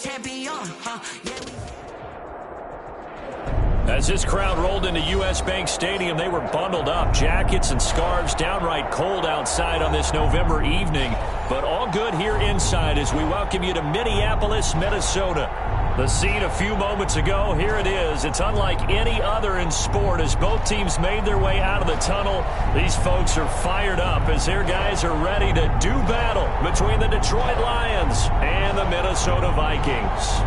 champion, huh? As this crowd rolled into U.S. Bank Stadium, they were bundled up, jackets and scarves, downright cold outside on this November evening. But all good here inside as we welcome you to Minneapolis, Minnesota. The scene a few moments ago, here it is. It's unlike any other in sport as both teams made their way out of the tunnel. These folks are fired up as their guys are ready to do battle between the Detroit Lions and the Minnesota Vikings.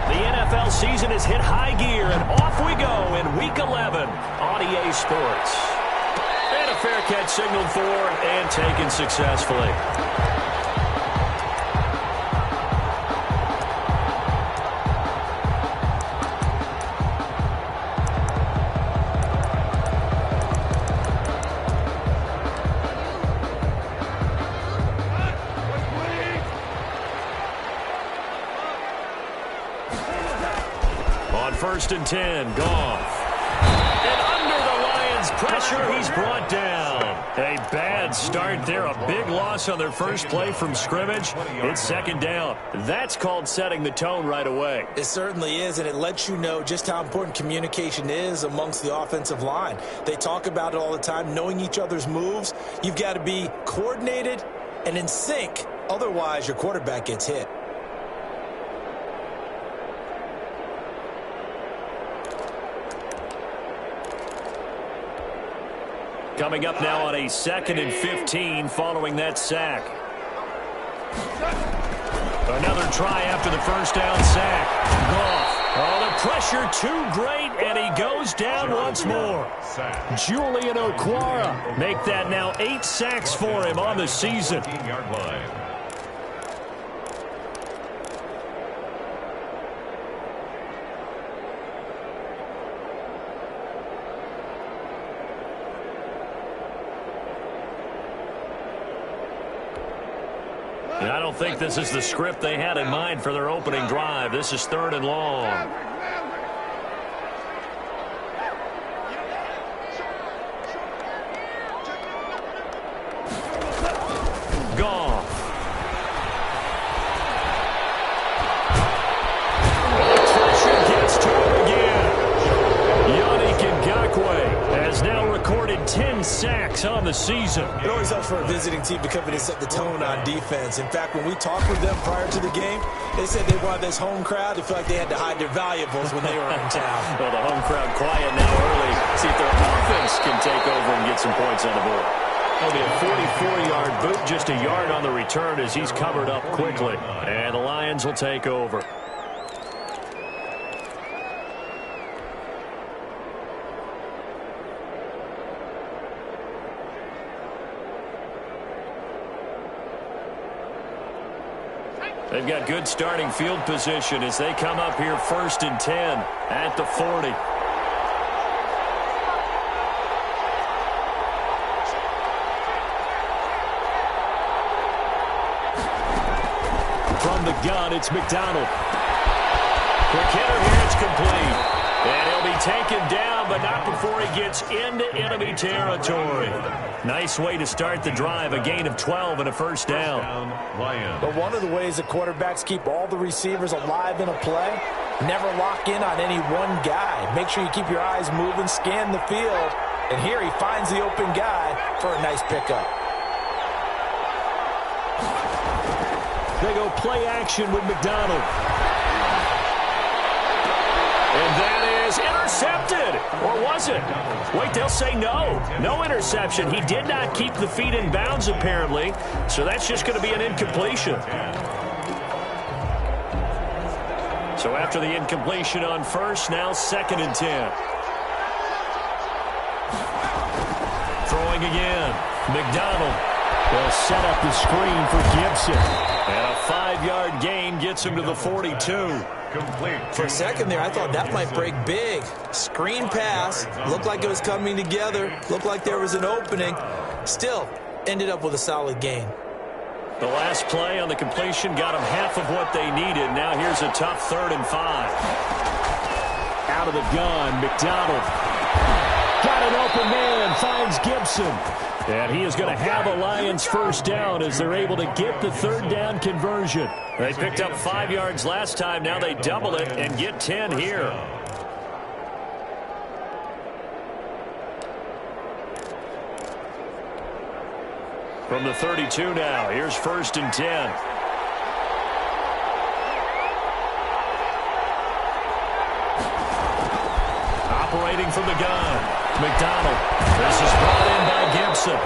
The NFL season has hit high gear, and off we go in Week 11 on EA Sports. And a fair catch signaled for and taken successfully. First and 10, Goff. And under the Lions' pressure, he's brought down. A bad start there, a big loss on their first play from scrimmage. It's second down. That's called setting the tone right away. It certainly is, and it lets you know just how important communication is amongst the offensive line. They talk about it all the time, knowing each other's moves. You've got to be coordinated and in sync. Otherwise, your quarterback gets hit. Coming up now on a 2nd and 15 following that sack. Another try after the first down sack. Goff. Oh, the pressure too great, and he goes down once more. Julian Okwara make that now 8 sacks for him on the season. And I don't think this is the script they had in mind for their opening drive. This is 3rd and long. Goff. Pressure gets to him again. Yannick Ngakoue has now recorded 10 sacks on the season. It always helps for a visiting team to come in and set the tone on defense. In fact, when we talked with them prior to the game, they said they wanted this home crowd to feel like they had to hide their valuables when they were in town. Well, the home crowd quiet now early. See if their offense can take over and get some points on the board. It'll be a 44-yard boot, just a yard on the return as he's covered up quickly. And the Lions will take over. They've got good starting field position as they come up here 1st and 10 at the 40. From the gun, it's McDonald. Quick hitter here, it's complete. And he'll be taken down, but not before he gets into enemy territory. Nice way to start the drive, a gain of 12 and a first down. But one of the ways that quarterbacks keep all the receivers alive in a play, never lock in on any one guy. Make sure you keep your eyes moving, scan the field, and here he finds the open guy for a nice pickup. They go play action with McDonald. And that is intercepted. Or was it? Wait, they'll say no. No interception. He did not keep the feet in bounds, apparently. So that's just going to be an incompletion. So after the incompletion on first, now 2nd and 10. Throwing again. McDonald will set up the screen for Gibson. And a 5-yard gain gets him to the 42. For a second there, I thought that might break big. Screen pass. Looked like it was coming together. Looked like there was an opening. Still, ended up with a solid gain. The last play on the completion got them half of what they needed. Now here's a tough 3rd and 5. Out of the gun, McDonald. Got an open man, finds Gibson. And he is going to have a Lions first down as they're able to get the third down conversion. They picked up 5 yards last time. Now they double it and get 10 here. From the 32 now, here's 1st and 10. Operating from the gun, McDonald. This is brought in by Gibson.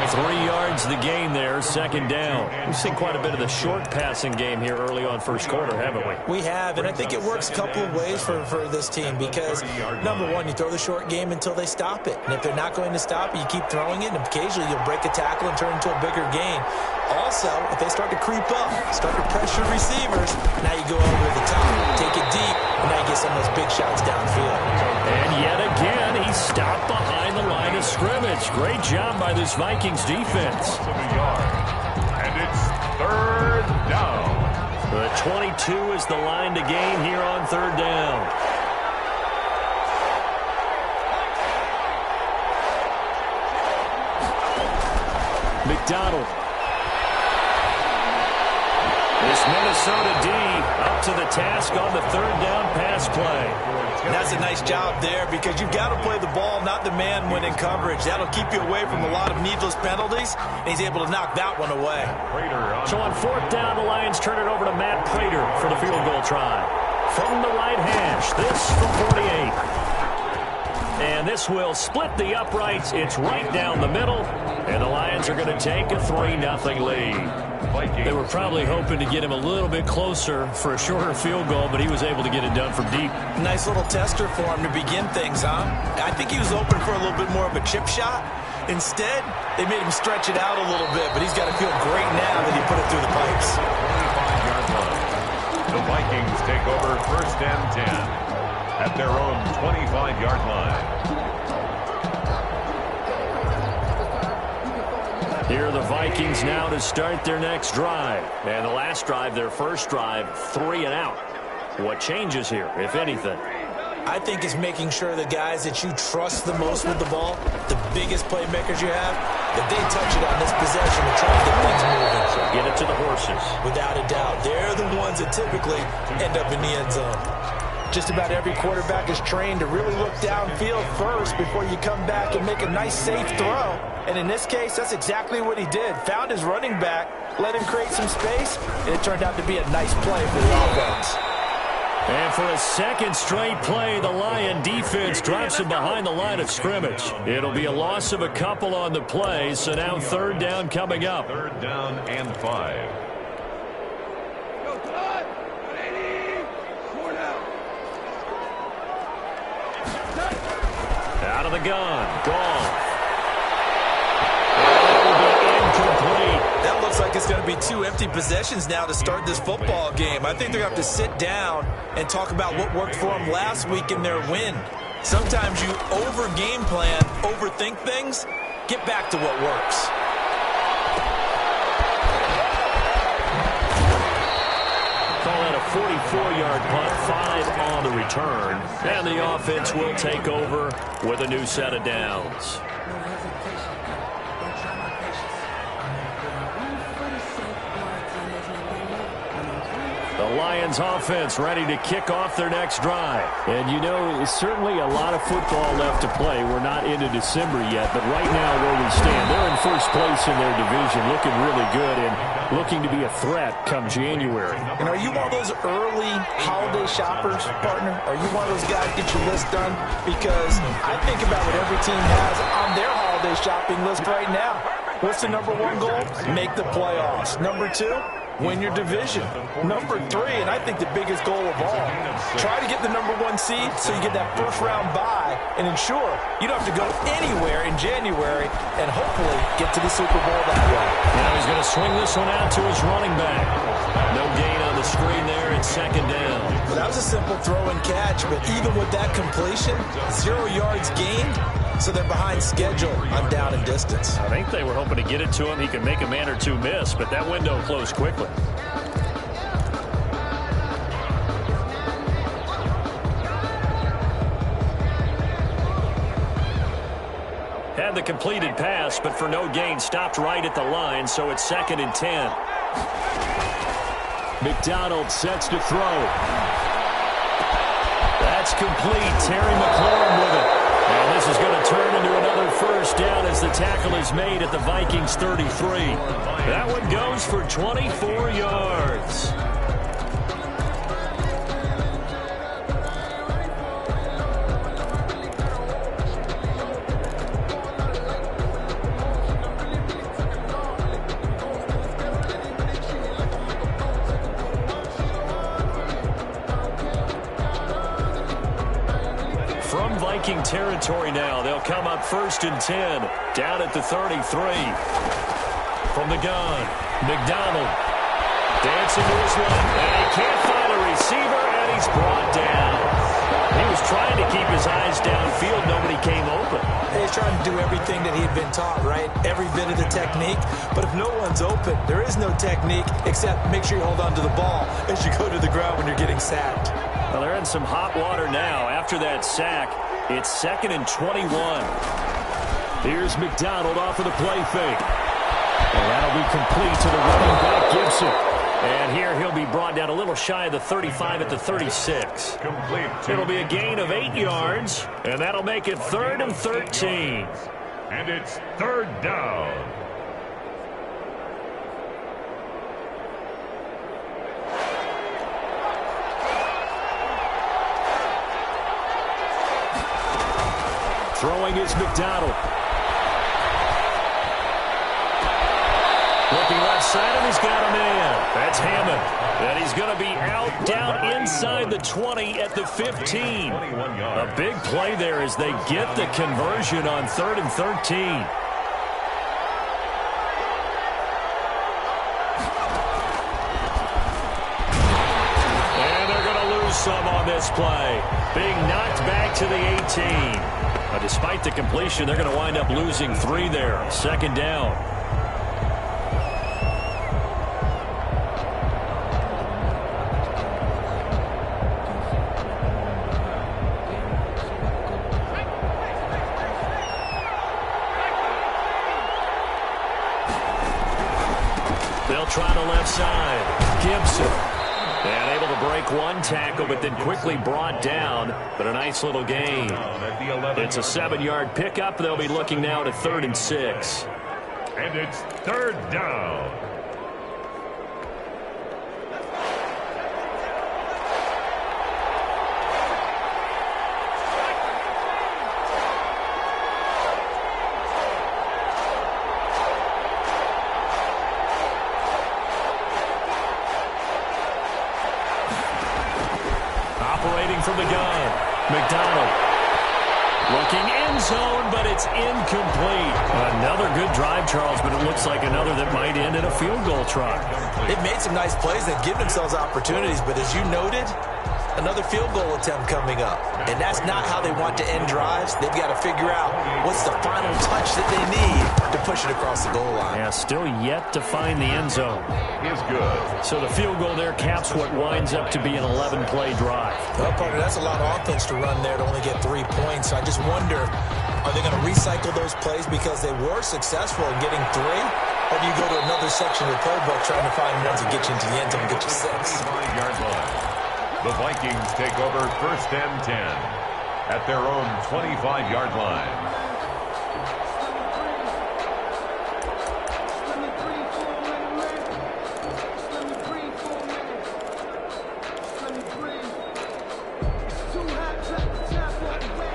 3 yards the gain there, 2nd down. We've seen quite a bit of the short passing game here early on first quarter, haven't we? We have, and I think it works a couple of ways for this team because, number one, you throw the short game until they stop it. And if they're not going to stop it, you keep throwing it, and occasionally you'll break a tackle and turn into a bigger gain. Also, if they start to creep up, start to pressure receivers, now you go over the top, take it deep, and now you get some of those big shots downfield. And yet again, he stopped behind the line of scrimmage. Great job by this Vikings defense. And it's 3rd down. The 22 is the line to gain here on 3rd down. McDonald. This Minnesota D up to the task on the 3rd down pass play. And that's a nice job there because you've got to play the ball, not the man when in coverage. That'll keep you away from a lot of needless penalties, and he's able to knock that one away. So on 4th down, the Lions turn it over to Matt Prater for the field goal try. From the right hash, this from 48. And this will split the uprights. It's right down the middle, and the Lions are going to take a 3-0 lead. They were probably hoping to get him a little bit closer for a shorter field goal, but he was able to get it done from deep. Nice little tester for him to begin things, huh? I think he was open for a little bit more of a chip shot. Instead, they made him stretch it out a little bit, but he's got to feel great now that he put it through the pipes. 25-yard line. The Vikings take over 1st and 10 at their own 25-yard line. Here are the Vikings now to start their next drive. And the last drive, their first drive, 3 and out. What changes here, if anything? I think it's making sure the guys that you trust the most with the ball, the biggest playmakers you have, that they touch it on this possession to try to get things moving. So get it to the horses. Without a doubt. They're the ones that typically end up in the end zone. Just about every quarterback is trained to really look downfield first before you come back and make a nice, safe throw. And in this case, that's exactly what he did. Found his running back, let him create some space, and it turned out to be a nice play for the offense. And for a second straight play, the Lion defense drops him behind the line of scrimmage. It'll be a loss of a couple on the play, so now 3rd down coming up. 3rd down and 5. Out of the gun. Gone. That will be incomplete. That looks like it's going to be 2 empty possessions now to start this football game. I think they're going to have to sit down and talk about what worked for them last week in their win. Sometimes you over-game plan, overthink things. Get back to what works. Call that a 44-yard punt, 5 on the return. And the offense will take over with a new set of downs. The Lions offense ready to kick off their next drive. And you know, certainly a lot of football left to play. We're not into December yet, but right now where we stand, they're in first place in their division, looking really good and looking to be a threat come January. And are you one of those early holiday shoppers, partner? Are you one of those guys get your list done? Because I think about what every team has on their holiday shopping list right now. What's the number 1 goal? Make the playoffs. Number 2? Win your division. Number 3, and I think the biggest goal of all, try to get the number 1 seed so you get that first-round bye and ensure you don't have to go anywhere in January and hopefully get to the Super Bowl that way. Now he's going to swing this one out to his running back. No gain on the screen there. It's 2nd down. Well, that was a simple throw and catch, but even with that completion, 0 yards gained, so they're behind schedule on down and distance. I think they were hoping to get it to him. He could make a man or 2 miss, but that window closed quickly. had the completed pass, but for no gain, stopped right at the line, so it's 2nd and 10. McDonald sets to throw. That's complete. Terry McLaurin with it. And this is going to turn into another first down as the tackle is made at the Vikings 33. That one goes for 24 yards. Viking territory now. They'll come up 1st and 10, down at the 33. From the gun, McDonald dancing to his left, and he can't find a receiver, and he's brought down. He was trying to keep his eyes downfield. Nobody came open. He's trying to do everything that he had been taught, right? Every bit of the technique. But if no one's open, there is no technique except make sure you hold on to the ball as you go to the ground when you're getting sacked. Well, they're in some hot water now after that sack. It's 2nd and 21. Here's McDonald off of the play fake. And that'll be complete to the running back, Gibson. And here he'll be brought down a little shy of the 35 at the 36. Complete. It'll be a gain of 8 yards, and that'll make it 3rd and 13. And it's 3rd down. Throwing is McDonald. Looking left side, and he's got a man. That's Hammond. And he's going to be out down inside the 20 at the 15. A big play there as they get the conversion on 3rd and 13. And they're going to lose some on this play. Being knocked back to the 18. But despite the completion, they're going to wind up losing 3 there. 2nd down. They'll try the left side. Gibson. And able to break one tackle, but then quickly brought down. But a nice little gain. It's a 7-yard pickup. They'll be looking now to 3rd and 6. And it's 3rd down. Operating from the gun, McDonald. Looking end zone, but it's incomplete. Another good drive, Charles, but it looks like another that might end in a field goal try. They've made some nice plays. They've given themselves opportunities, but as you noted, another field goal attempt coming up. And that's not how they want to end drives. They've got to figure out what's the final touch that they need to push it across the goal line. Yeah, still yet to find the end zone. Is good. So the field goal there caps what winds up to be an 11-play drive. Well, partner, that's a lot of offense to run there to only get 3 points. I just wonder, are they going to recycle those plays because they were successful in getting 3? Or do you go to another section of the playbook trying to find ones that get you into the end zone and get you 6? 5-yard line. The Vikings take over 1st and 10 at their own 25-yard line.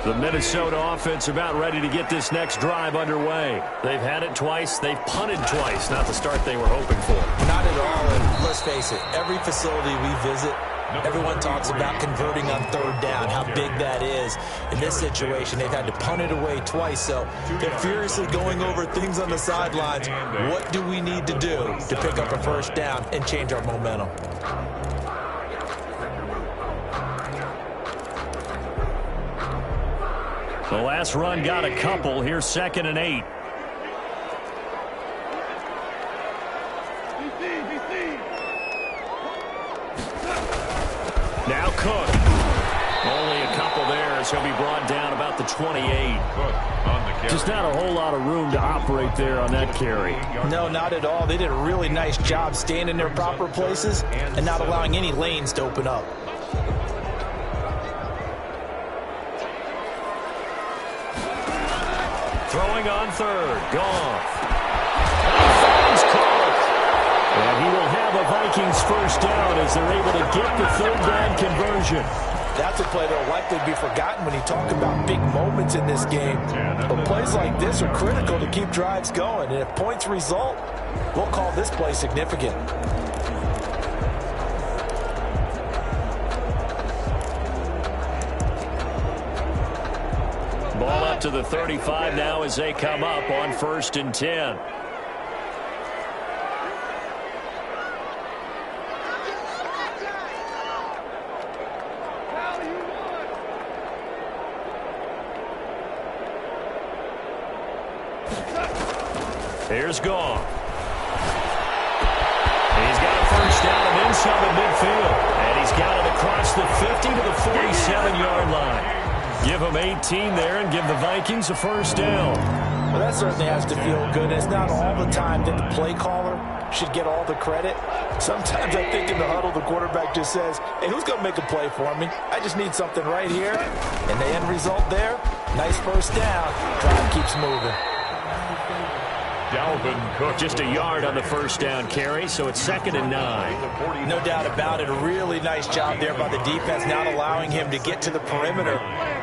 The Minnesota offense about ready to get this next drive underway. They've had it twice. They've punted twice. Not the start they were hoping for. Not at all. And let's face it, every facility we visit, everyone talks about converting on 3rd down, how big that is. In this situation, they've had to punt it away twice, so they're furiously going over things on the sidelines. What do we need to do to pick up a 1st down and change our momentum? The last run got a couple. Here's 2nd and 8. Now Cook. Only a couple there as he'll be brought down about the 28. Just not a whole lot of room to operate there on that carry. No, not at all. They did a really nice job staying in their proper places and not allowing any lanes to open up. Throwing on third. Goff. He finds Cook. And he will have a Vikings first down as they're able to get the third down conversion. That's a play that will likely be forgotten when you talk about big moments in this game. But plays like this are critical to keep drives going. And if points result, we'll call this play significant. Ball up to the 35 now as they come up on 1st and 10. Here's Goff. He's got a first down and then some at midfield. And he's got it across the 50 to the 47-yard line. Give them 18 there and give the Vikings a first down. Well, that certainly has to feel good. It's not all the time that the play caller should get all the credit. Sometimes I think in the huddle, the quarterback just says, hey, who's going to make a play for me? I just need something right here. And the end result there, nice first down. Drive keeps moving. Dalvin Cook just a yard on the first down carry, so it's 2nd and 9. No doubt about it. A really nice job there by the defense, not allowing him to get to the perimeter.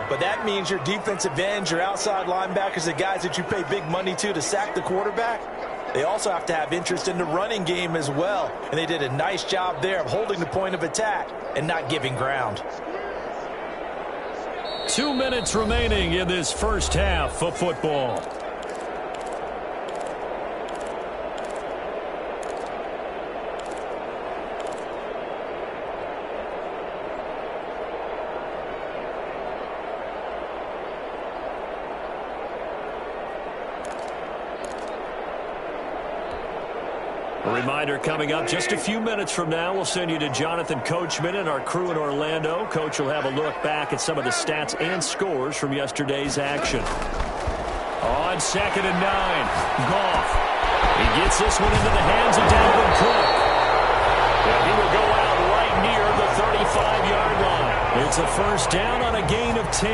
But that means your defensive ends, your outside linebackers, the guys that you pay big money to sack the quarterback, they also have to have interest in the running game as well. And they did a nice job there of holding the point of attack and not giving ground. 2 minutes remaining in this first half of football. A reminder coming up just a few minutes from now, we'll send you to Jonathan Coachman and our crew in Orlando. Coach will have a look back at some of the stats and scores from yesterday's action. On 2nd and 9, Goff. He gets this one into the hands of Dalvin Cook. And he will go out right near the 35-yard line. It's a first down on a gain of 10.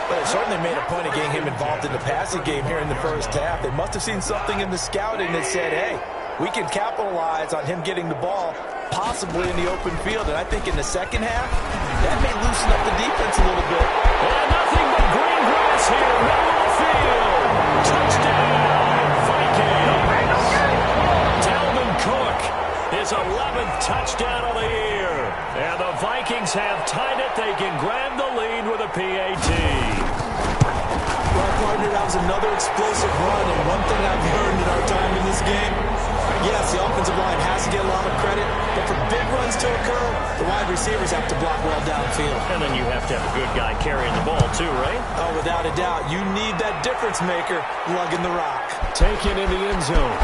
Well, it certainly made a point of getting him involved in the passing game here in the first half. They must have seen something in the scouting that said, hey, we can capitalize on him getting the ball possibly in the open field. And I think in the second half, that may loosen up the defense a little bit. And nothing but green grass here, middle of the field. Touchdown, Vikings. Dalvin Cook, his 11th touchdown of the year. And the Vikings have tied it. They can grab the lead with a PAT. Well, partner, that was another explosive run. And one thing I've learned in our time in this game, yes, the offensive line has to get a lot of credit, but for big runs to occur, the wide receivers have to block well downfield. And then you have to have a good guy carrying the ball too, right? Oh, without a doubt. You need that difference maker lugging the rock. Taken in the end zone.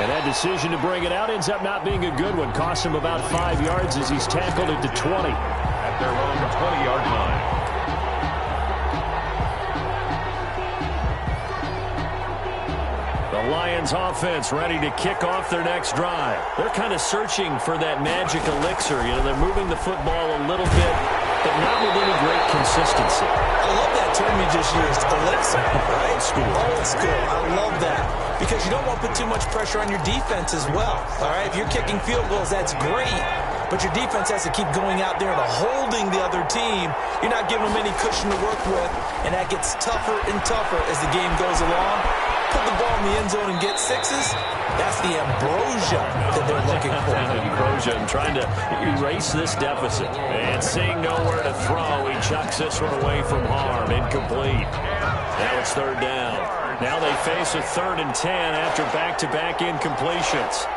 And that decision to bring it out ends up not being a good one. Costs him about 5 yards as he's tackled it to 20. At their own 20-yard line. The Lions offense ready to kick off their next drive. They're kind of searching for that magic elixir. You know, they're moving the football a little bit, but not with any great consistency. I love that term you just used, elixir, right? Old school. Old school. I love that. Because you don't want to put too much pressure on your defense as well. All right, if you're kicking field goals, that's great. But your defense has to keep going out there and holding the other team. You're not giving them any cushion to work with, and that gets tougher and tougher as the game goes along. Put the ball in the end zone and get sixes. That's the ambrosia that they're looking for. Ambrosia and trying to erase this deficit. And seeing nowhere to throw, he chucks this one away from harm. Incomplete. Now it's third down. Now they face a 3rd and 10 after back-to-back incompletions.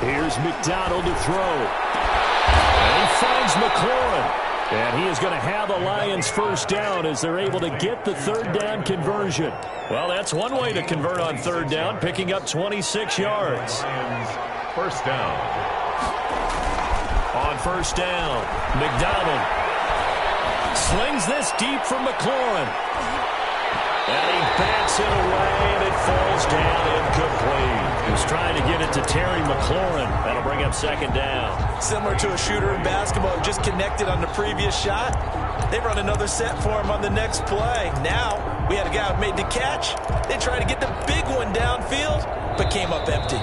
Here's McDonald to throw. And he finds McLaurin. And he is going to have the Lions first down as they're able to get the third down conversion. Well, that's one way to convert on third down, picking up 26 yards. First down. On first down. McDonald slings this deep from McLaurin. And he bats it away, and it falls down incomplete. He was trying to get it to Terry McLaurin. That'll bring up second down. Similar to a shooter in basketball who just connected on the previous shot. They run another set for him on the next play. Now, we had a guy who made the catch. They tried to get the big one downfield, but came up empty.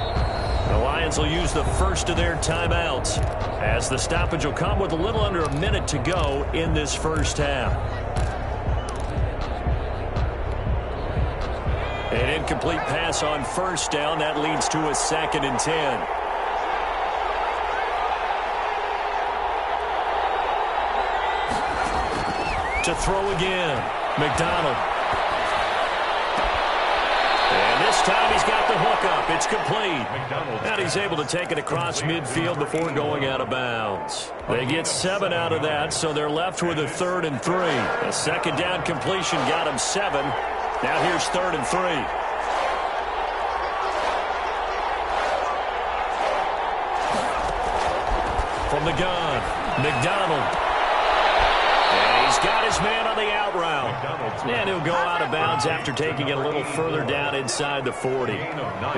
The Lions will use the first of their timeouts, as the stoppage will come with a little under a minute to go in this first half. An incomplete pass on first down. That leads to a 2nd and 10. To throw again, McDonald. And this time he's got the hook up. It's complete. And he's able to take it across midfield before going out of bounds. They get 7 out of that, so they're left with a 3rd and 3. A second down completion got him 7. Now here's 3rd and 3. From the gun, McDonald. And he's got his man on the out route. And he'll go out of bounds after taking it a little further down inside the 40.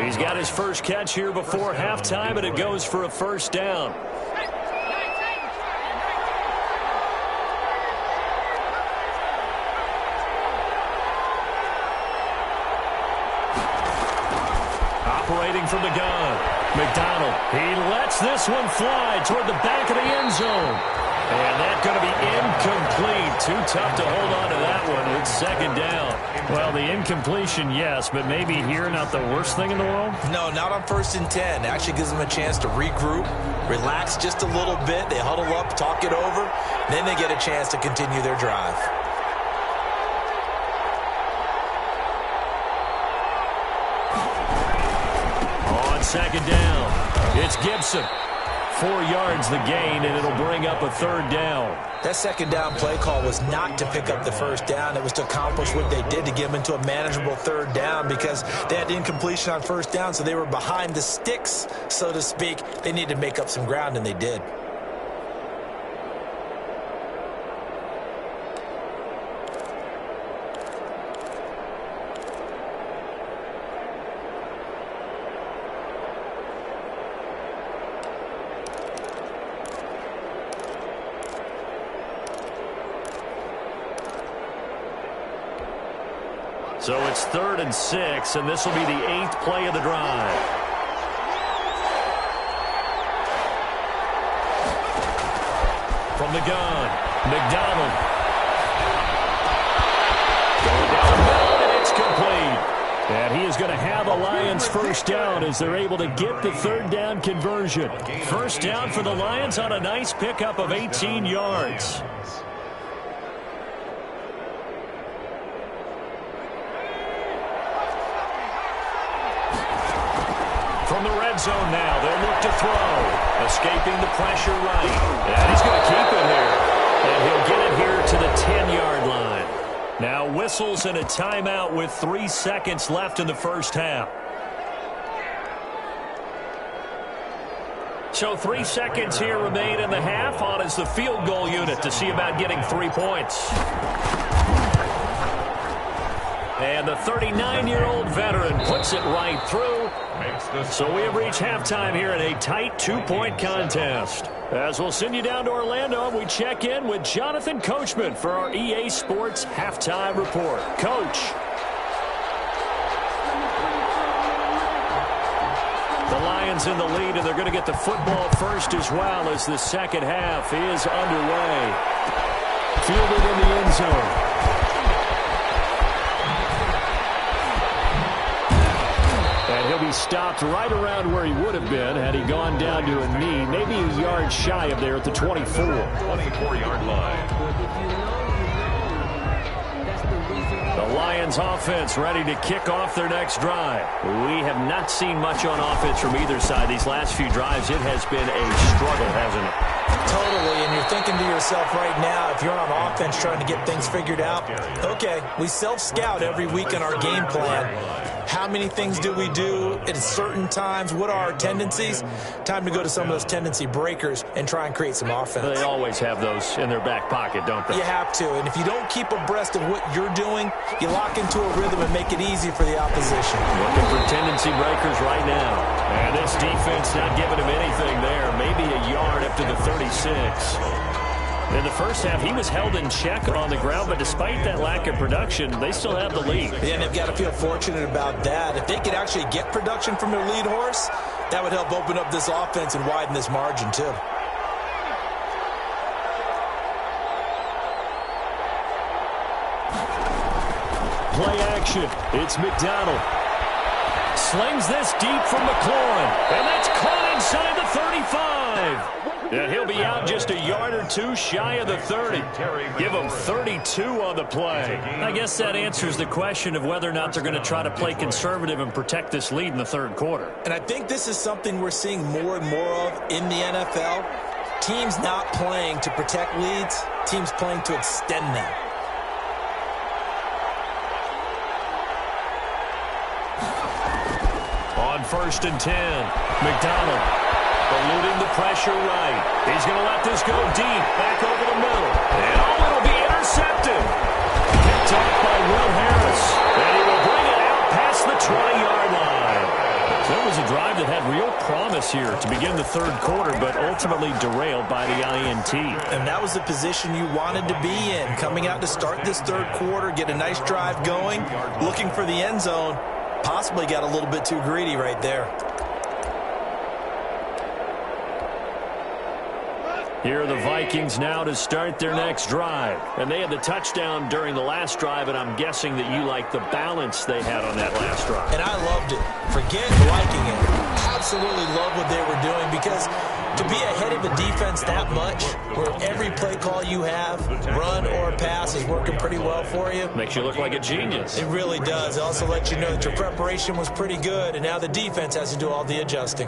He's got his first catch here before halftime, and it goes for a first down. Operating from the gun, McDonald. He lets this one fly toward the back of the end zone. And that's going to be incomplete. Too tough to hold on to that one with second down. Well, the incompletion, yes, but maybe here not the worst thing in the world? No, not on 1st and 10. Actually gives them a chance to regroup, relax just a little bit. They huddle up, talk it over. Then they get a chance to continue their drive. On second down, it's Gibson. 4 yards the gain, and it'll bring up a 3rd down. That second down play call was not to pick up the first down. It was to accomplish what they did to get them into a manageable 3rd down because they had incompletion on first down, so they were behind the sticks, so to speak. They needed to make up some ground, and they did. So it's 3rd and 6, and this will be the 8th play of the drive. From the gun, McDonald. Going down the middle, and it's complete. And he is going to have a Lions first down as they're able to get the 3rd down conversion. First down for the Lions on a nice pickup of 18 yards. From the red zone now, they'll look to throw. Escaping the pressure right. And he's going to keep it here. And he'll get it here to the 10-yard line. Now whistles and a timeout with 3 seconds left in the first half. So 3 seconds here remain in the half. On is the field goal unit to see about getting 3 points. And the 39-year-old veteran puts it right through. So we have reached halftime here in a tight 2-point contest. As we'll send you down to Orlando, we check in with Jonathan Coachman for our EA Sports Halftime Report. Coach. The Lions in the lead, and they're going to get the football first as well as the second half is underway. Fielded in the end zone. And he'll be stopped right around where he would have been had he gone down to a knee, maybe a yard shy of there at the 24. 24-yard line. The Lions offense ready to kick off their next drive. We have not seen much on offense from either side these last few drives. It has been a struggle, hasn't it? Totally, and you're thinking to yourself right now, if you're on offense trying to get things figured out, okay, we self-scout every week in our game plan. How many things do we do at certain times? What are our tendencies? Time to go to some of those tendency breakers and try and create some offense. They always have those in their back pocket, don't they? You have to, and if you don't keep abreast of what you're doing, you lock into a rhythm and make it easy for the opposition. Looking for tendency breakers right now. And this defense not giving him anything there. Maybe a yard up to the 36. In the first half, he was held in check on the ground, but despite that lack of production, they still have the lead. Yeah, and they've got to feel fortunate about that. If they could actually get production from their lead horse, that would help open up this offense and widen this margin, too. Play action. It's McDonald. Slings this deep from McLaurin. And that's caught inside the 35. And he'll be out just a yard or two shy of the 30. Give him 32 on the play. I guess that answers the question of whether or not they're going to try to play conservative and protect this lead in the third quarter. And I think this is something we're seeing more and more of in the NFL. Teams not playing to protect leads, teams playing to extend them. On 1st and 10, McDonald eluding the pressure right. He's going to let this go deep, back over the middle. And it'll be intercepted. Picked off by Will Harris. And he will bring it out past the 20-yard line. So it was a drive that had real promise here to begin the third quarter, but ultimately derailed by the INT. And that was the position you wanted to be in. Coming out to start this third quarter, get a nice drive going, looking for the end zone. Possibly got a little bit too greedy right there. Here are the Vikings now to start their next drive. And they had the touchdown during the last drive, and I'm guessing that you like the balance they had on that last drive. And I loved it. Forget liking it. Absolutely love what they were doing, because to be ahead of a defense that much, where every play call you have, run or pass, is working pretty well for you. Makes you look like a genius. It really does. It also lets you know that your preparation was pretty good, and now the defense has to do all the adjusting.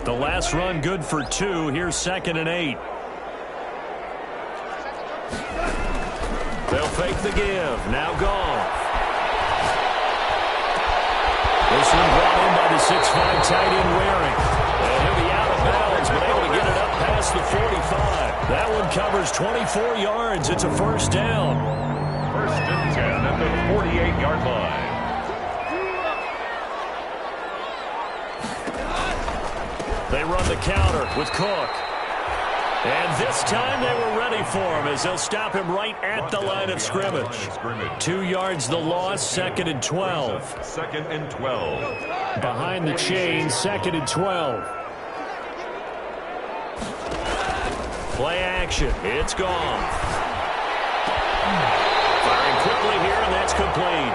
The last run good for 2. Here's 2nd and 8. They'll fake the give. Now gone. This one brought in by the 6'5" tight end Waring. And he'll be out of bounds, but able to get it up past the 45. That one covers 24 yards. It's a first down. 1st and 10 at the 48-yard line. They run the counter with Cook. And this time they were ready for him as they'll stop him right at the line of scrimmage. 2 yards the loss, 2nd and 12. 2nd and 12. Behind the chain, 2nd and 12. Play action. It's gone. Firing quickly here, and that's complete.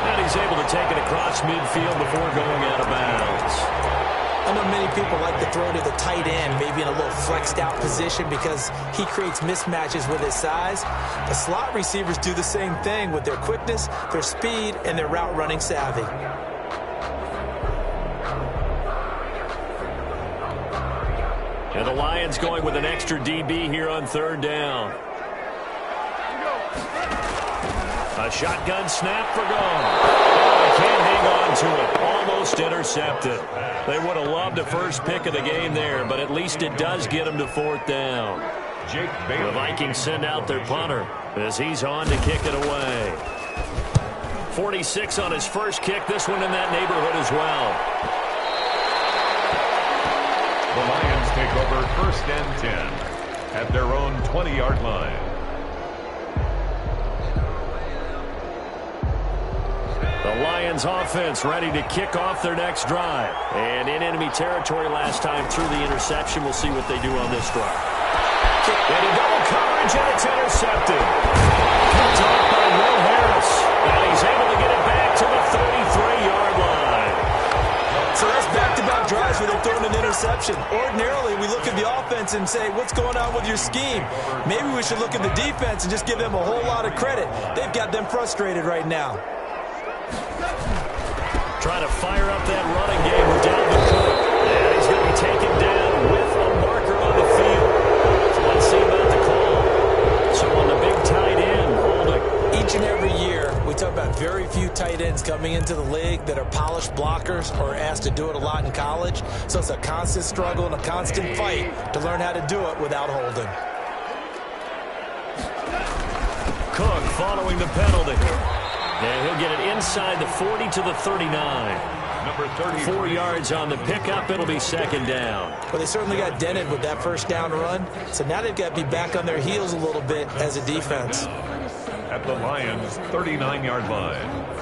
And he's able to take it across midfield before going out of bounds. I know many people like to throw to the tight end, maybe in a little flexed out position, because he creates mismatches with his size. The slot receivers do the same thing with their quickness, their speed, and their route running savvy. And the Lions going with an extra DB here on 3rd down. A shotgun snap for gone. Can't hang on to it. Almost intercepted. They would have loved a first pick of the game there, but at least it does get them to 4th down. The Vikings send out their punter as he's on to kick it away. 46 on his first kick. This one in that neighborhood as well. The Lions take over 1st and 10 at their own 20-yard line. The Lions offense ready to kick off their next drive. And in enemy territory last time through the interception. We'll see what they do on this drive. And in double coverage, and it's intercepted. Picked off by Will Harris. And he's able to get it back to the 33-yard line. So that's back-to-back drives where they've thrown an interception. Ordinarily, we look at the offense and say, what's going on with your scheme? Maybe we should look at the defense and just give them a whole lot of credit. They've got them frustrated right now. Trying to fire up that running game with Dalvin Cook. And he's going to be taken down with a marker on the field. So let's see about the call. So on the big tight end, holding. Each and every year, we talk about very few tight ends coming into the league that are polished blockers or asked to do it a lot in college. So it's a constant struggle and a constant fight to learn how to do it without holding. Cook following the penalty. And he'll get it inside the 40 to the 39. Number 30. 4 yards on the pickup. It'll be second down. Well, they certainly got dented with that first down run. So now they've got to be back on their heels a little bit as a defense. At the Lions' 39-yard line.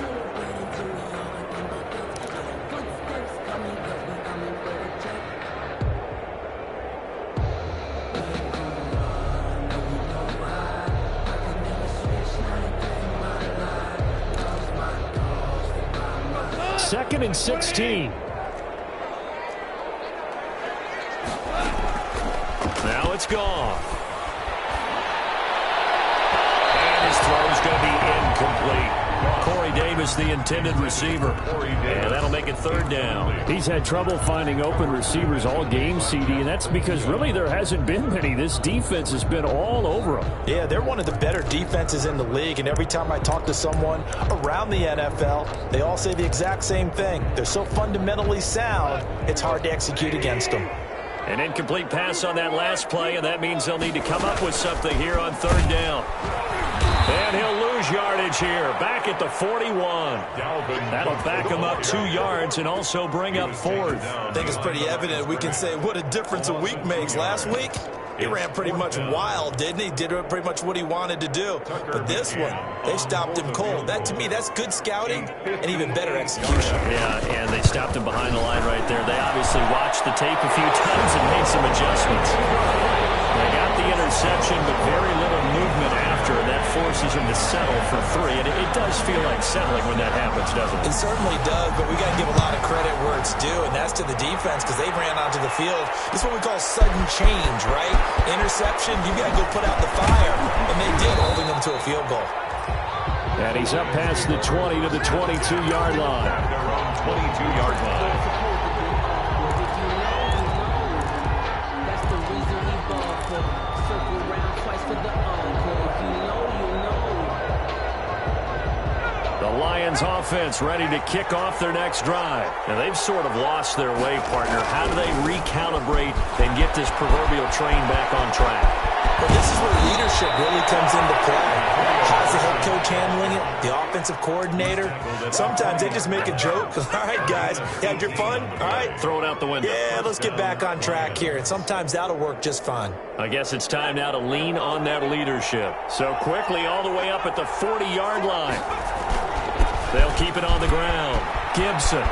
Second and 16. Now it's gone. And his throw's going to be incomplete. Corey Davis, the intended receiver. And that'll make it third down. He's had trouble finding open receivers all game, CD, and that's because really there hasn't been many. This defense has been all over them. Yeah, they're one of the better defenses in the league, and every time I talk to someone around the NFL, they all say the exact same thing. They're so fundamentally sound, it's hard to execute against them. An incomplete pass on that last play, and that means they'll need to come up with something here on third down. And he'll lose yardage here, back at the 41. That'll back him up 2 yards and also bring up fourth. I think it's pretty evident. We can say what a difference a week makes. Last week, he ran pretty much wild, didn't he? Did pretty much what he wanted to do. But this one, they stopped him cold. That, to me, that's good scouting and even better execution. Yeah, and they stopped him behind the line right there. They obviously watched the tape a few times and made some adjustments. They got the interception, but very little movement after, and that forces him to settle for 3. And it does feel like settling when that happens, doesn't it? It certainly does, but we got to give a lot of credit where it's due, and that's to the defense because they ran onto the field. This is what we call sudden change, right? Interception, you got to go put out the fire, and they did, holding them to a field goal. And he's up past the 20 to the 22-yard line. At their own 22-yard line. The Lions offense ready to kick off their next drive. Now, they've sort of lost their way, partner. How do they recalibrate and get this proverbial train back on track? Well, this is where leadership really comes into play. How's the head coach handling it? The offensive coordinator? Sometimes they just make a joke. All right, guys, you had your fun? All right. Throw it out the window. Yeah, let's get back on track here. And sometimes that'll work just fine. I guess it's time now to lean on that leadership. So quickly all the way up at the 40-yard line. They'll keep it on the ground. Gibson.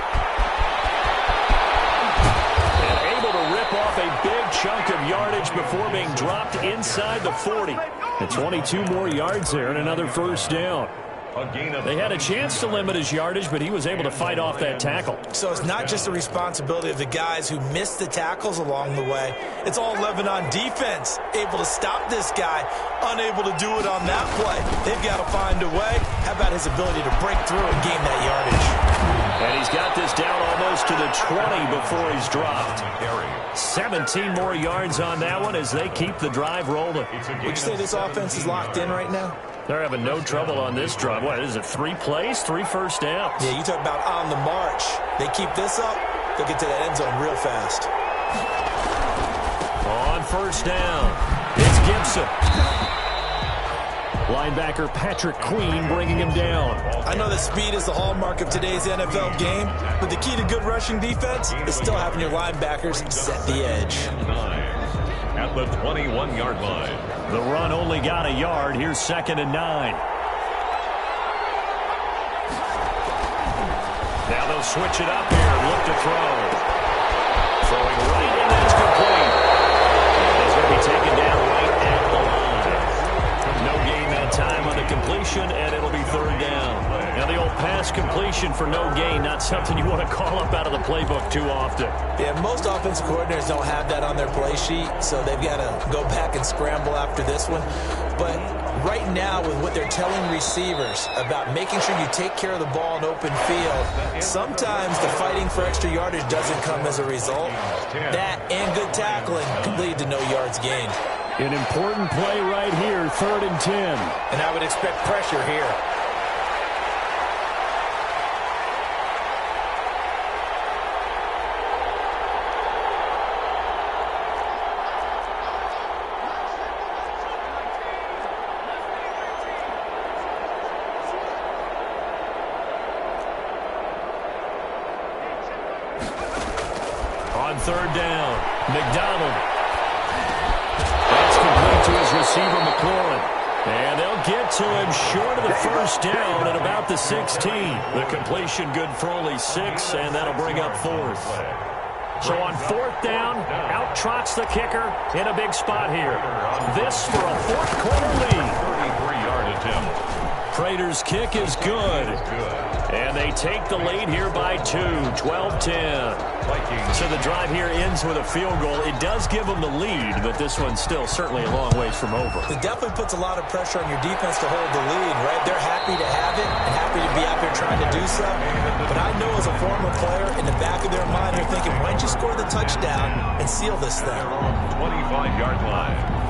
And able to rip off a big chunk of yardage before being dropped inside the 40. And 22 more yards there and another first down. They had a chance to limit his yardage, but he was able to fight off that tackle. So it's not just the responsibility of the guys who missed the tackles along the way. It's all 11 on defense, able to stop this guy, unable to do it on that play. They've got to find a way. How about his ability to break through and gain that yardage? And he's got this down almost to the 20 before he's dropped. 17 more yards on that one as they keep the drive rolling. Would you say this offense is locked in right now? They're having no trouble on this drive. What is it, 3 plays, 3 first downs? Yeah, you talk about on the march. They keep this up, they'll get to that end zone real fast. On first down, it's Gibson. Linebacker Patrick Queen bringing him down. I know that speed is the hallmark of today's NFL game, but the key to good rushing defense is still having your linebackers set the edge. At the 21-yard line. The run only got a yard. Here's 2nd and 9. Now they'll switch it up here and look to throw. Throwing right, and that's complete. He's going to be taken down right at the line. No gain that time on the completion, and it'll be 3rd down. Now the old pass completion for no gain, not something you want to call up out of the playbook too often. Yeah, most offensive coordinators don't have that on their play sheet, so they've got to go back and scramble after this one. But right now, with what they're telling receivers about making sure you take care of the ball in open field, sometimes the fighting for extra yardage doesn't come as a result. That and good tackling can lead to no yards gained. An important play right here, 3rd and 10. And I would expect pressure here. On 3rd down, McDonald. That's complete to his receiver, McLaurin. And they'll get to him short of the 1st down at about the 16. The completion good for only 6, and that'll bring up 4th. So on 4th down, out trots the kicker in a big spot here. This for a 4th quarter lead. 33-yard attempt. Prater's kick is good. And they take the lead here by 2, 12-10. So the drive here ends with a field goal. It does give them the lead, but this one's still certainly a long ways from over. It definitely puts a lot of pressure on your defense to hold the lead, right? They're happy to have it and happy to be out there trying to do so. But I know as a former player, in the back of their mind, they're thinking, why don't you score the touchdown and seal this thing? 25-yard line.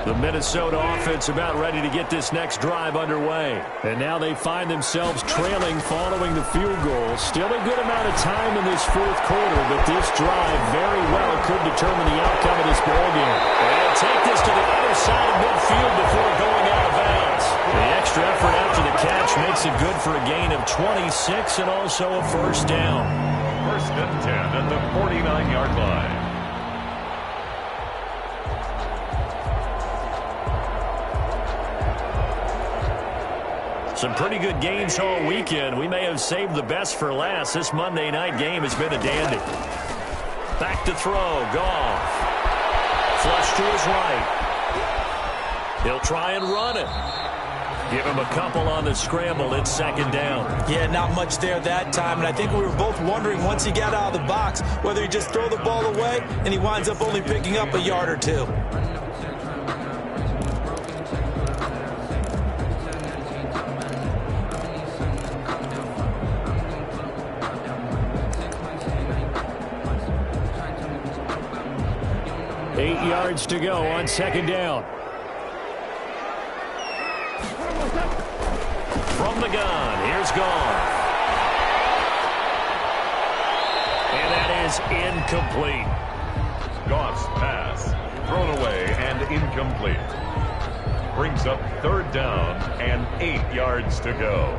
The Minnesota offense about ready to get this next drive underway. And now they find themselves trailing following the field goal. Still a good amount of time in this 4th quarter, but this drive very well could determine the outcome of this ballgame. They'll take this to the other side of midfield before going out of bounds. The extra effort after the catch makes it good for a gain of 26 and also a 1st down. 1st and 10 at the 49-yard line. Some pretty good games all weekend. We may have saved the best for last. This Monday night game has been a dandy. Back to throw. Goff. Flush to his right. He'll try and run it. Give him a couple on the scramble. It's 2nd down. Yeah, not much there that time. And I think we were both wondering once he got out of the box whether he just throw the ball away and he winds up only picking up a yard or 2. Yards to go on 2nd down. From the gun, here's Goff. And that is incomplete. Goff's pass thrown away and incomplete. Brings up 3rd down and 8 yards to go.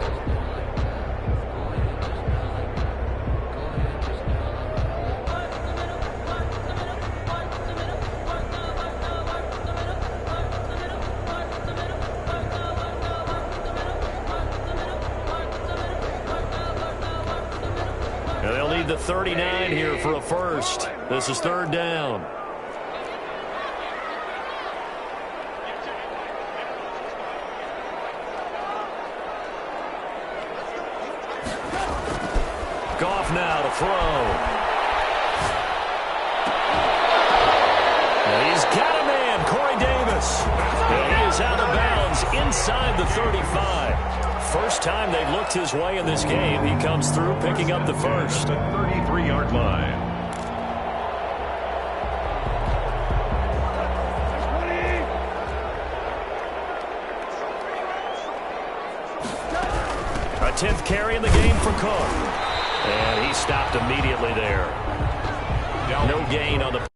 They'll need the 39 here for a 1st. This is 3rd down. Goff now to throw. And he's got a man, Corey Davis. And he is out of bounds inside the 35. First time they've looked his way in this game. He comes through picking up the 1st. The 33-yard line. A 10th carry in the game for Cook. And he stopped immediately there. No gain on the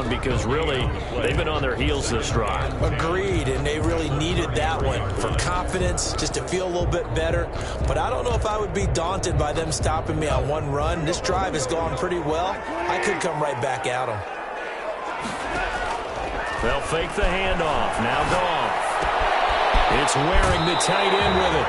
because really they've been on their heels this drive. Agreed, and they really needed that one for confidence, just to feel a little bit better. But I don't know if I would be daunted by them stopping me on one run. This drive has gone pretty well. I could come right back at them. They'll fake the handoff. Now Goff. It's wearing the tight end with it.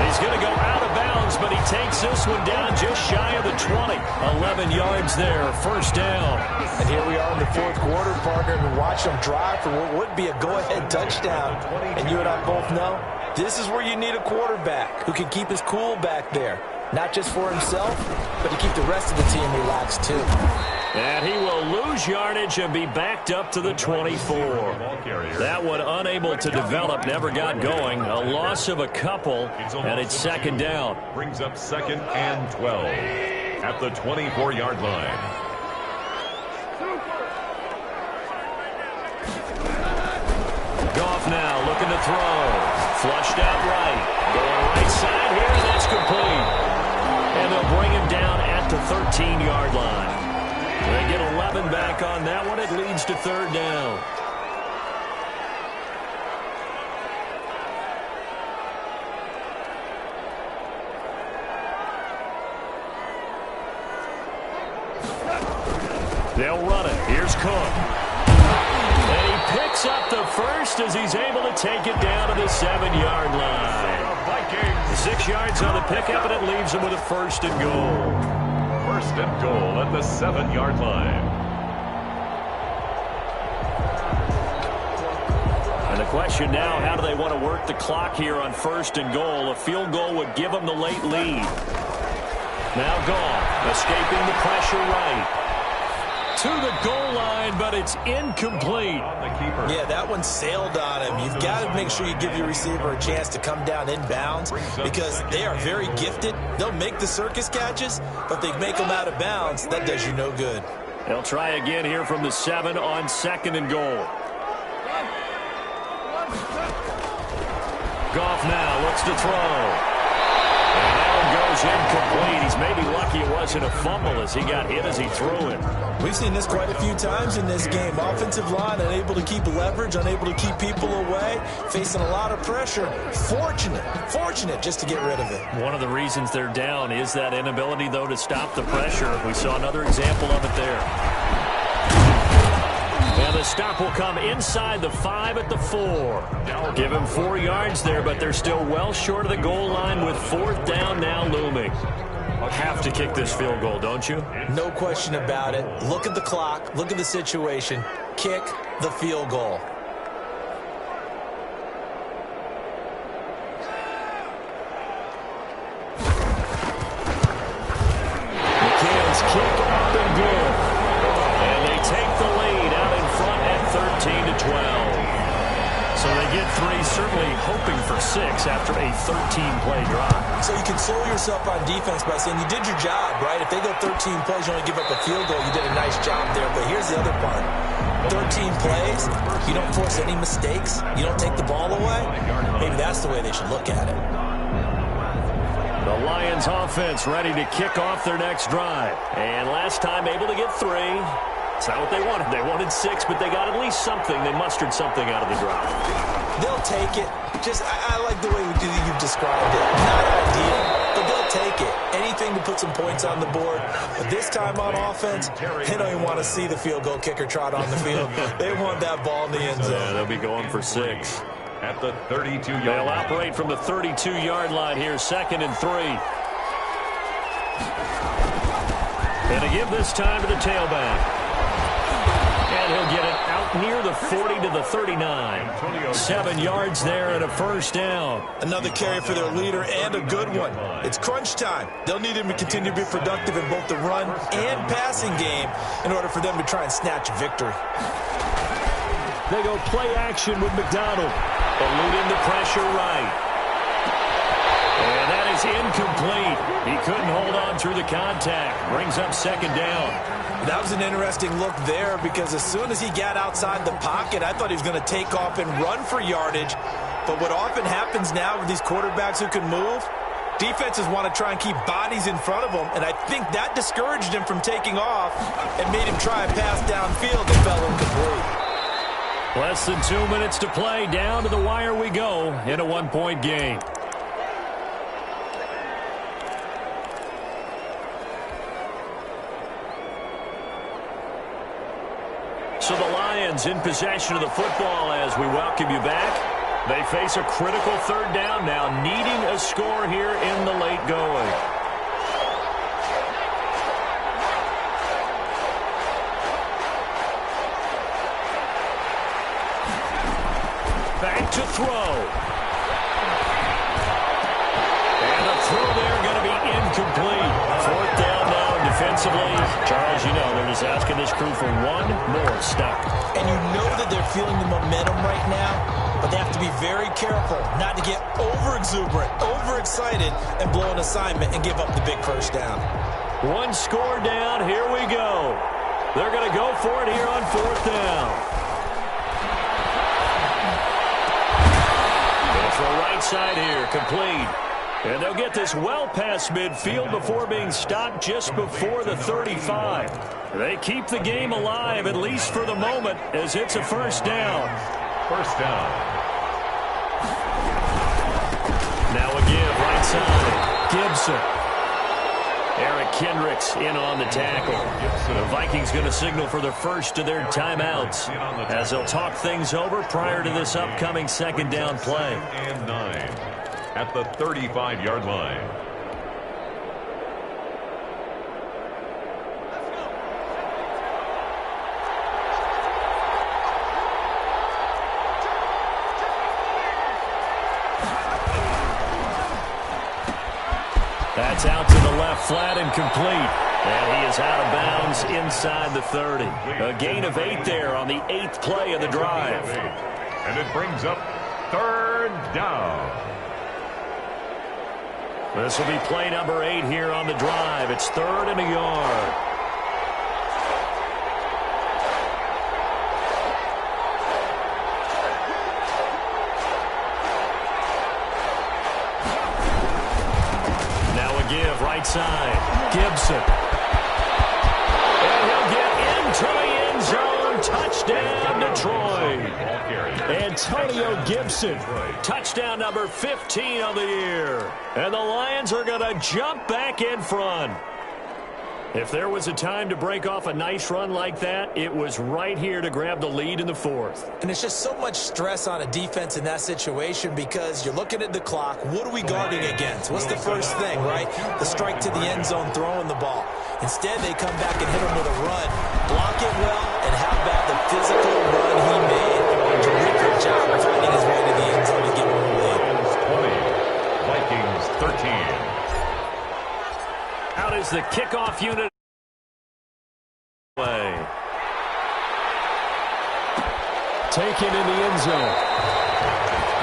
He's going to go out of bounds, but he takes this one down just shy of the 20. 11 yards there, first down. And here we are in the fourth quarter, partner, and watch them drive for what would be a go-ahead touchdown. And you and I both know this is where you need a quarterback who can keep his cool back there. Not just for himself, but to keep the rest of the team relaxed, too. And he will lose yardage and be backed up to the 24. That one unable to develop, never got going. A loss of a couple, and it's second down. Brings up second and 12 at the 24-yard line. Goff now looking to throw. Flushed out right. Going right side here, and that's complete. And they'll bring him down at the 13-yard line. They get 11 back on that one. It leads to third down. They'll run it. Here's Cook. And he picks up the first as he's able to take it down to the 7-yard line. 6 yards on the pickup, and it leaves him with a first and goal. First and goal at the 7-yard line. And the question now, how do they want to work the clock here on first and goal? A field goal would give them the late lead. Now Goff, escaping the pressure right. To the goal line, but it's incomplete. Yeah, that one sailed on him. You've got to make sure you give your receiver a chance to come down inbounds because they are very gifted. They'll make the circus catches, but they make them out of bounds. That does you no good. They'll try again here from the 7 on second and goal. Goff now looks to throw. And that one goes incomplete. He's maybe lucky it wasn't a fumble as he got hit as he threw it. We've seen this quite a few times in this game. Offensive line unable to keep leverage, unable to keep people away, facing a lot of pressure. Fortunate just to get rid of it. One of the reasons they're down is that inability, though, to stop the pressure. We saw another example of it there. And the stop will come inside the 5 at the 4. Give him 4 yards there, but they're still well short of the goal line with fourth down now looming. Have to kick this field goal, don't you? No question about it. Look at the clock. Look at the situation. Kick the field goal. McCann's kick up and good. And they take the lead out in front at 13-12. So they get 3, certainly hoping for 6 after a 13-play drive. So you console yourself on defense by saying you did your job, right? If they go 13 plays, you only give up a field goal, you did a nice job there. But here's the other part. 13 plays, you don't force any mistakes, you don't take the ball away. Maybe that's the way they should look at it. The Lions offense ready to kick off their next drive. And last time able to get 3. It's not what they wanted. They wanted 6, but they got at least something. They mustered something out of the drive. They'll take it. I like the way you've described it. Not ideal, but they'll take it. Anything to put some points on the board. But this time on offense, they don't even want to see the field goal kicker trot on the field. They want that ball in the end zone. Yeah, they'll be going for 6. At the 32-yard line. They'll operate from the 32-yard line here, 2nd and 3. And to give this time to the tailback. And he'll get it out near the 40 to the 39. 7 yards there and a first down. Another carry for their leader and a good one. It's crunch time. They'll need him to continue to be productive in both the run and passing game in order for them to try and snatch a victory. They go play action with McDonald. Eluding the pressure right. And that is incomplete. He couldn't hold on through the contact. Brings up second down. That was an interesting look there because as soon as he got outside the pocket, I thought he was going to take off and run for yardage. But what often happens now with these quarterbacks who can move, defenses want to try and keep bodies in front of them, and I think that discouraged him from taking off and made him try a pass downfield that fell incomplete. Less than 2 minutes to play. Down to the wire we go in a one-point game. So the Lions in possession of the football as we welcome you back. They face a critical third down now, needing a score here in the late going. throw there going to be incomplete. Fourth down now defensively. Charles, you know, they're just asking this crew for one more stop. And you know that they're feeling the momentum right now, but they have to be very careful not to get over-exuberant, overexcited, and blow an assignment and give up the big first down. One score down. Here we go. They're going to go for it here on fourth down. Throw right side here, complete. And they'll get this well past midfield before being stopped just before the 35. They keep the game alive, at least for the moment, as it's a first down. First down. Now a give, right side. Gibson. Eric Kendricks in on the tackle. The Vikings going to signal for the first of their timeouts as they'll talk things over prior to this upcoming second down play. And 9 at the 35-yard line. That's out to the left, flat and complete. And he is out of bounds inside the 30. A gain of 8 there on the 8th play of the drive. And it brings up third down. This will be play number 8 here on the drive. It's 3rd and a yard. Give right side. Gibson. And he'll get into the end zone. Touchdown, Detroit. Antonio Gibson. Touchdown number 15 of the year. And the Lions are going to jump back in front. If there was a time to break off a nice run like that, it was right here to grab the lead in the 4th. And it's just so much stress on a defense in that situation because you're looking at the clock. What are we guarding against? What's the first thing, right? The strike to the end zone, throwing the ball. Instead, they come back and hit him with a run. Block it well, and how about the physical run he made? Terrific job finding his way to the end zone to give him a lead. 20, Vikings 13. Out is the kickoff unit. Taken in the end zone.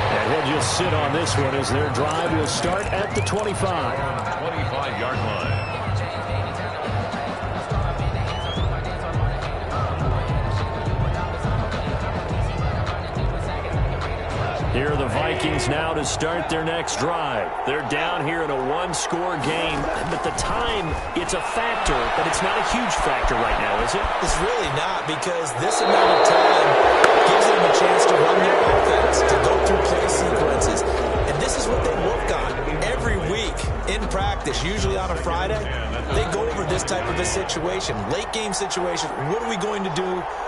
And he'll just sit on this one as their drive will start at the 25. 25-yard line. Here are the Vikings now to start their next drive. They're down here in a one-score game. But the time, it's a factor, but it's not a huge factor right now, is it? It's really not, because this amount of time gives them a chance to run their offense, to go through play sequences. And this is what they work on every week in practice, usually on a Friday. They go over this type of a situation, late-game situation. What are we going to do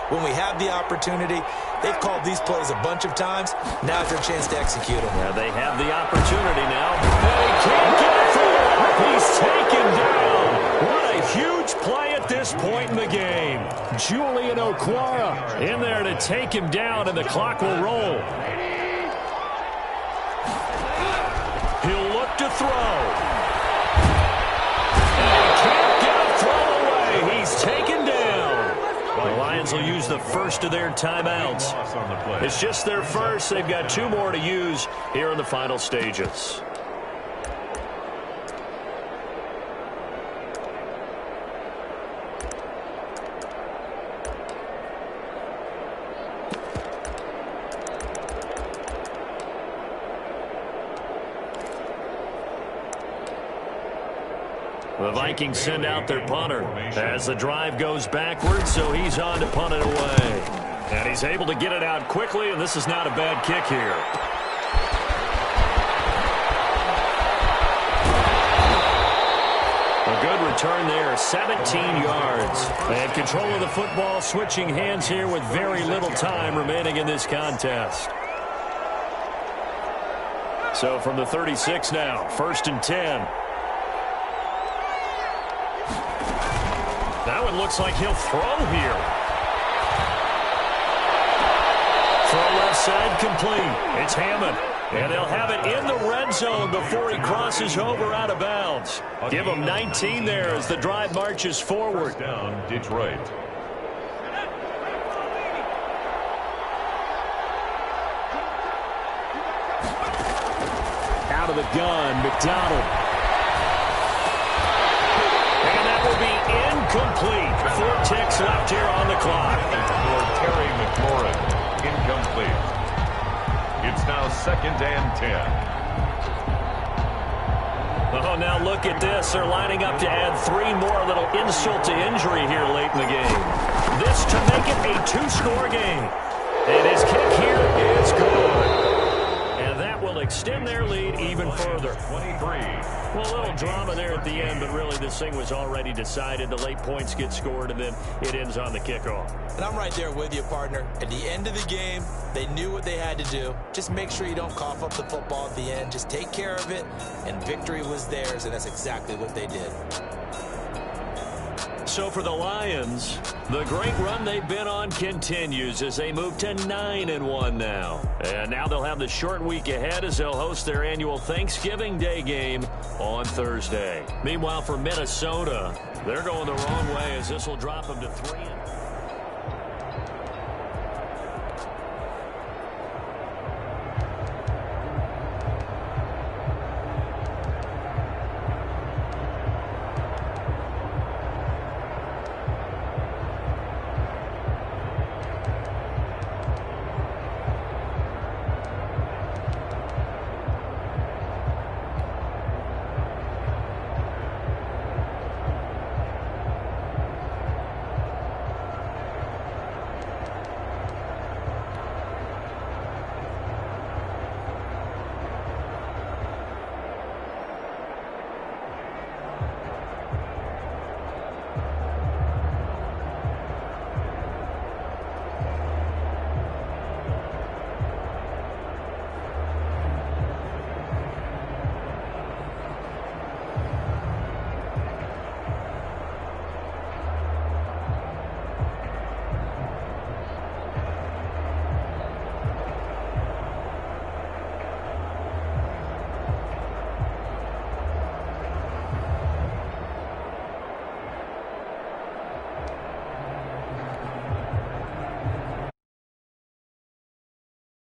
when we have the opportunity? They've called these plays a bunch of times. Now's their chance to execute them. Yeah, they have the opportunity now. They can't get through. He's taken down. What a huge play at this point in the game. Julian Okwara in there to take him down, and the clock will roll. He'll look to throw. And he can't get a throw away. He's taken down. The Lions will use the first of their timeouts. It's just their first. They've got 2 more to use here in the final stages. The Vikings send out their punter as the drive goes backwards, so he's on to punt it away. And he's able to get it out quickly, and this is not a bad kick here. A good return there, 17 yards. And control of the football, switching hands here with very little time remaining in this contest. So from the 36 now, 1st and 10. That one looks like he'll throw here. Throw left side complete. It's Hammond. And they'll have it in the red zone before he crosses over out of bounds. Give him 19 there as the drive marches forward. First down, Detroit. Out of the gun, McDonald. And that will be incomplete. 4 ticks left here on the clock. For Terry McLaurin, incomplete. It's now 2nd and 10. Oh, now look at this. They're lining up to add 3 more, a little insult to injury here late in the game. This to make it a 2-score game. And his kick here is good. And that will extend their lead even further. 23. Well, a little drama there at the end, but really this thing was already decided. The late points get scored, and then it ends on the kickoff. And I'm right there with you, partner. At the end of the game, they knew what they had to do. Just make sure you don't cough up the football at the end. Just take care of it, and victory was theirs, and that's exactly what they did. So for the Lions, the great run they've been on continues as they move to 9-1 now. And now they'll have the short week ahead as they'll host their annual Thanksgiving Day game on Thursday. Meanwhile, for Minnesota, they're going the wrong way as this will drop them to 3.